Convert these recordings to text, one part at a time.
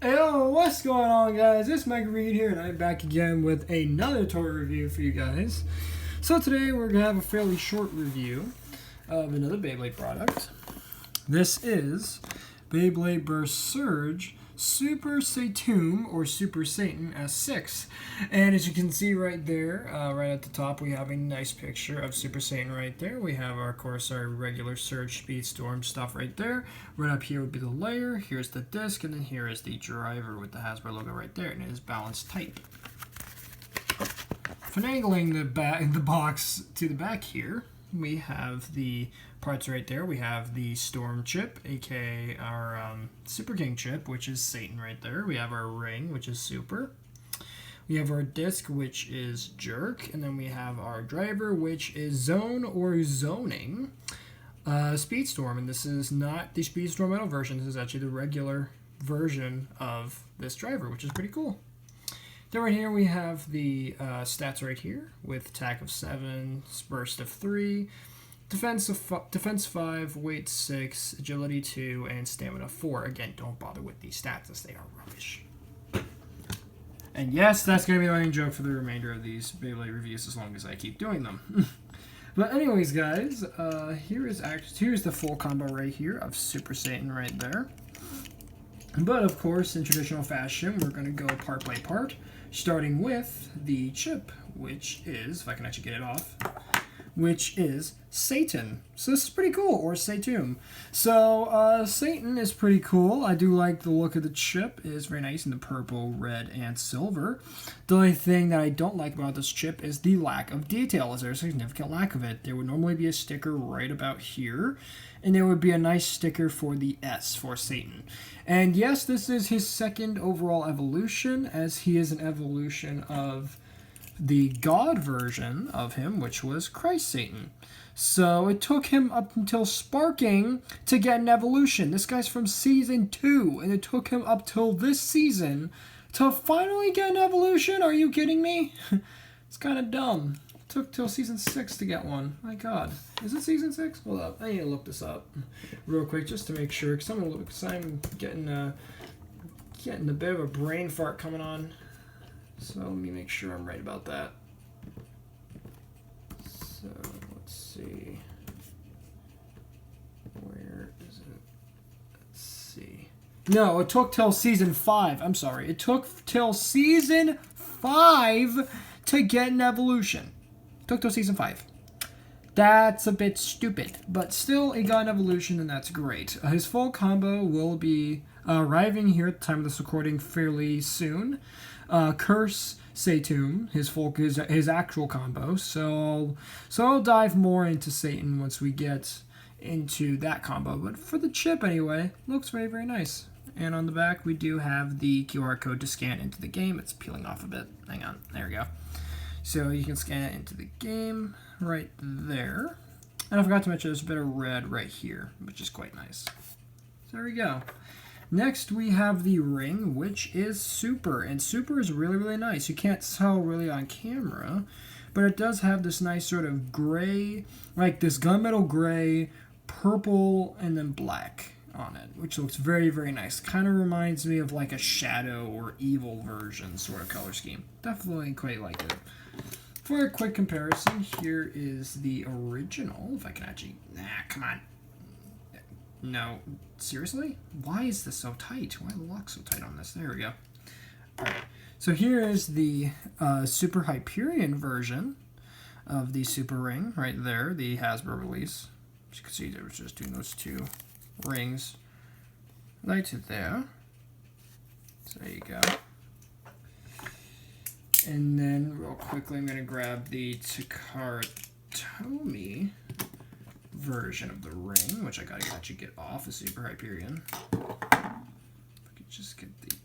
Yo, what's going on, guys? It's Mike Reed here, and I'm back again with another toy review for you guys. So today we're gonna have a fairly short review of another Beyblade product. This is Beyblade Burst Surge Super Satomb or Super Satan S6, and as you can see right there, right at the top, we have a nice picture of Super Satan right there. We have, of course, our regular Surge SpeedStorm stuff right there. Right up here would be the layer. Here's the disc, and then here is the driver with the Hasbro logo right there, and it is balanced tight. Finagling the box to the back here, we have the parts right there. We have the Storm chip, aka our Super King chip, which is Satan right there. We have our ring, which is Super. We have our disc, which is Jerk. And then we have our driver, which is Zone or Zoning SpeedStorm. And this is not the SpeedStorm Metal version. This is actually the regular version of this driver, which is pretty cool. Then right here we have the stats right here with attack of 7, burst of 3, defense 5, weight 6, agility 2, and stamina 4. Again, don't bother with these stats as they are rubbish. And yes, that's going to be the running joke for the remainder of these Beyblade reviews as long as I keep doing them. But anyways, guys, here's the full combo right here of Super Satan right there. But of course, in traditional fashion, we're going to go part by part, starting with the chip, which is, if I can actually get it off, which is Satan. So this is pretty cool, or Satomb. So Satan is pretty cool. I do like the look of the chip. It is very nice in the purple, red, and silver. The only thing that I don't like about this chip is the lack of detail. Is there a significant lack of it? There would normally be a sticker right about here, and there would be a nice sticker for the S for Satan. And yes, this is his second overall evolution, as he is an evolution of the God version of him, which was Christ Satan. So it took him up until Sparking to get an evolution. This guy's from season 2, and it took him up till this season to finally get an evolution. Are you kidding me? It's kind of dumb. It took till season 6 to get one. My God. Is it season 6? Hold up. I need to look this up real quick just to make sure, because I'm getting a bit of a brain fart coming on. So let me make sure I'm right about that. So let's see. Where is it? Let's see. No, it took till season 5. I'm sorry. It took till season 5 to get an evolution. It took till season 5. That's a bit stupid, but still it got an evolution, and that's great. His full combo will be arriving here at the time of this recording fairly soon. Curse Satomb, his actual combo. So I'll dive more into Satan once we get into that combo. But for the chip anyway, looks very, very nice. And on the back we do have the QR code to scan into the game. It's peeling off a bit. Hang on, there we go. So you can scan it into the game right there. And I forgot to mention there's a bit of red right here, which is quite nice. So there we go. Next, we have the ring, which is Super, and Super is really, really nice. You can't tell really on camera, but it does have this nice sort of gray, like this gunmetal gray, purple, and then black on it, which looks very, very nice. Kind of reminds me of like a Shadow or Evil version sort of color scheme. Definitely quite like it. For a quick comparison, here is the original, if I can actually, come on. No, seriously? Why is this so tight? Why are the locks so tight on this? There we go. Alright, so here is the Super Hyperion version of the Super Ring, right there, the Hasbro release. As you can see, they were just doing those two rings right there. So there you go. And then, real quickly, I'm going to grab the Takara Tomy version of the ring, which I gotta actually get off the Super Hyperion. If I could just get the...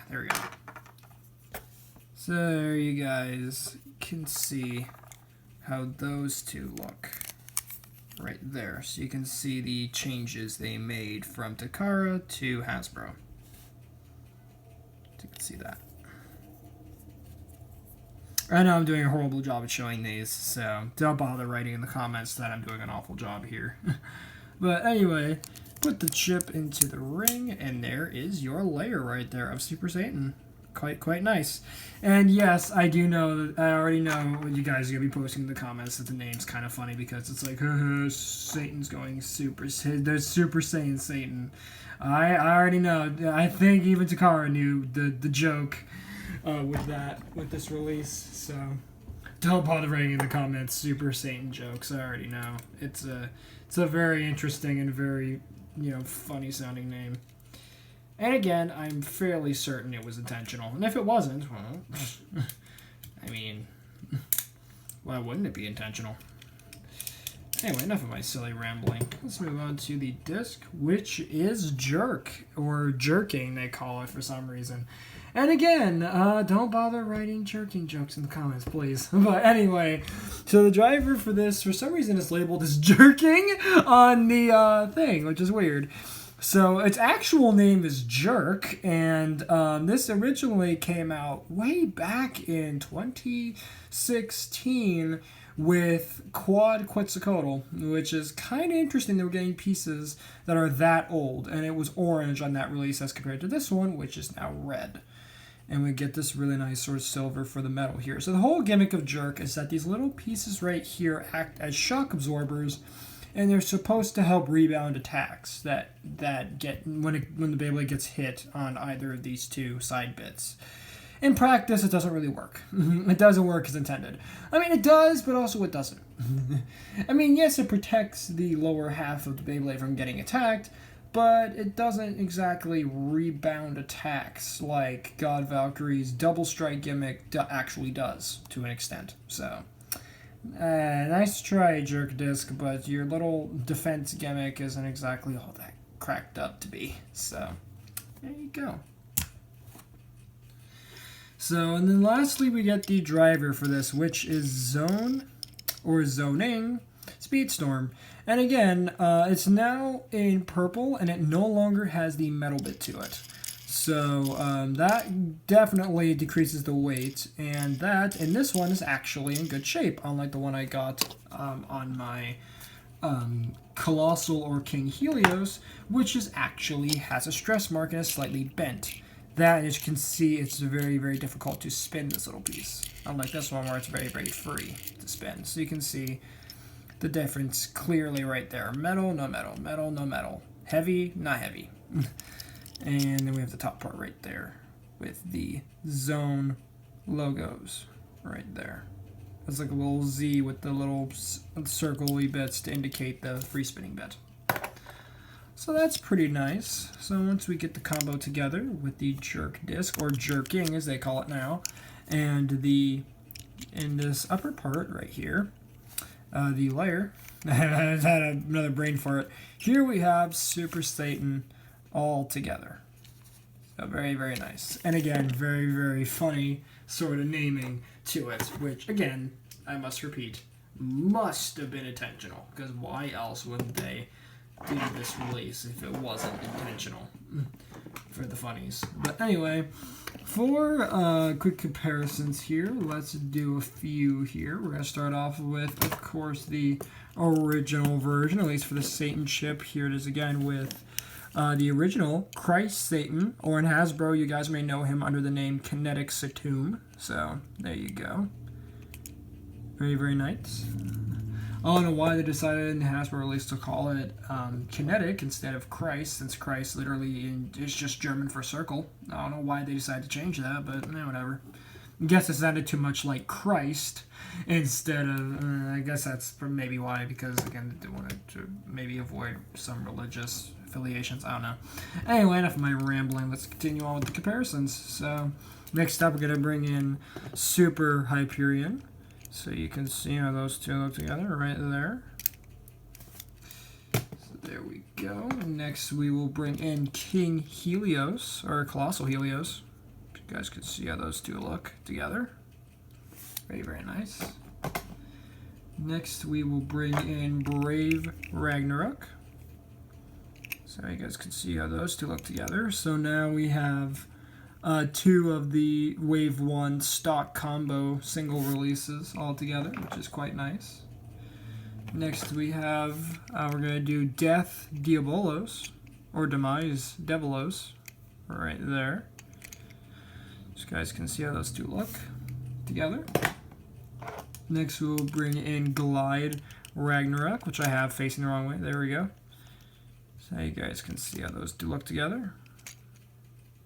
there we go. So there you guys can see how those two look right there. So you can see the changes they made from Takara to Hasbro. So you can see that. I know I'm doing a horrible job at showing these, so don't bother writing in the comments that I'm doing an awful job here. But anyway, Put the chip into the ring, and there is your layer right there of Super Satan. Quite nice. And yes, I do know that I already know you guys are gonna be posting in the comments that the name's kind of funny because it's like Satan's going super. There's Super Saiyan Satan. I already know. I think even Takara knew the joke with this release. So don't bother writing in the comments Super Satan jokes. I already know. It's a very interesting and very funny sounding name. And again, I'm fairly certain it was intentional. And if it wasn't, well, I mean, why wouldn't it be intentional? Anyway, enough of my silly rambling. Let's move on to the disc, which is Jerk, or Jerking, they call it for some reason. And again, don't bother writing jerking jokes in the comments, please. But anyway, so the driver for this, for some reason, is labeled as Jerking on the thing, which is weird. So its actual name is Jerk, and this originally came out way back in 2016 with Quad Quetzalcoatl, which is kind of interesting. They were getting pieces that are that old, and it was orange on that release as compared to this one, which is now red. And we get this really nice sort of silver for the metal here. So the whole gimmick of Jerk is that these little pieces right here act as shock absorbers, and they're supposed to help rebound attacks that get when the Beyblade gets hit on either of these two side bits. In practice, it doesn't really work. It doesn't work as intended. I mean, it does, but also it doesn't. I mean, yes, it protects the lower half of the Beyblade from getting attacked, but it doesn't exactly rebound attacks like God Valkyrie's double strike gimmick actually does to an extent. So, nice try, Jerk Disc, but your little defense gimmick isn't exactly all that cracked up to be. So, there you go. So, and then lastly, we get the driver for this, which is Zone, or Zoning, SpeedStorm. And again, it's now in purple, and it no longer has the metal bit to it. So that definitely decreases the weight, and this one is actually in good shape, unlike the one I got on my Colossal or King Helios, which actually has a stress mark and is slightly bent. That, as you can see, it's very, very difficult to spin this little piece, unlike this one where it's very, very free to spin. So you can see the difference clearly right there. Metal, no metal. Metal, no metal. Heavy, not heavy. And then we have the top part right there with the Zone logos right there. It's like a little Z with the little circle-y bits to indicate the free spinning bit. So that's pretty nice. So once we get the combo together with the Jerk Disc, or Jerking as they call it now, and in this upper part right here, the layer, I had another brain fart. Here we have Super Satan all together. So very, very nice. And again, very, very funny sort of naming to it, which again, I must repeat, must have been intentional, because why else would they do this release if it wasn't intentional for the funnies? But anyway, for quick comparisons here, let's do a few here. We're going to start off with, of course, the original version, at least for the Satan chip. Here it is again with the original Christ Satan, or in Hasbro, you guys may know him under the name Kinetic Satomb. So there you go. Very, very nice. I don't know why they decided in the Hasbro release to call it Kinetic instead of Christ, since Christ literally is just German for circle. I don't know why they decided to change that, but whatever. I guess it sounded too much like Christ instead of, I guess that's maybe why, because again, they wanted to maybe avoid some religious affiliations. I don't know. Anyway, enough of my rambling. Let's continue on with the comparisons. So next up, we're going to bring in Super Hyperion. So you can see how those two look together right there. So there we go. Next, we will bring in King Helios, or Colossal Helios. You guys can see how those two look together. Very, very nice. Next, we will bring in Brave Ragnarok. So you guys can see how those two look together. So now we have two of the Wave 1 stock combo single releases all together, which is quite nice. Next we have, we're going to do Death Diabolos. or Demise Devilos right there. So you guys can see how those two look together. Next we'll bring in Glide Ragnarok, which I have facing the wrong way. There we go. So you guys can see how those two look together.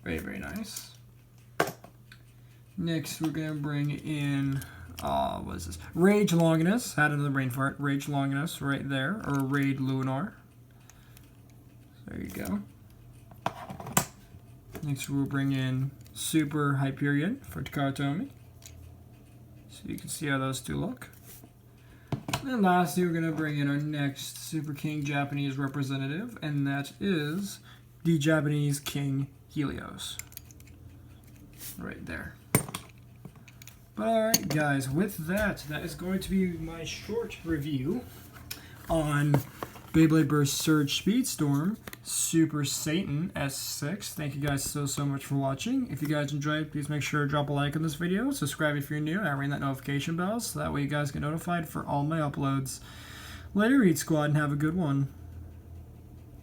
Very, very nice. Next we're going to bring in, what is this? Rage Longinus. Had another brain fart. Rage Longinus right there, or Raid Lunar. There you go. Next we'll bring in Super Hyperion for Takatomi. So you can see how those two look. And lastly, we're going to bring in our next Super King Japanese representative, and that is the Japanese King Helios. Right there. But alright guys, with that, that is going to be my short review on Beyblade Burst Surge SpeedStorm Super Satan S6. Thank you guys so much for watching. If you guys enjoyed, please make sure to drop a like on this video. Subscribe if you're new, and ring that notification bell so that way you guys get notified for all my uploads. Later, Eat Squad, and have a good one.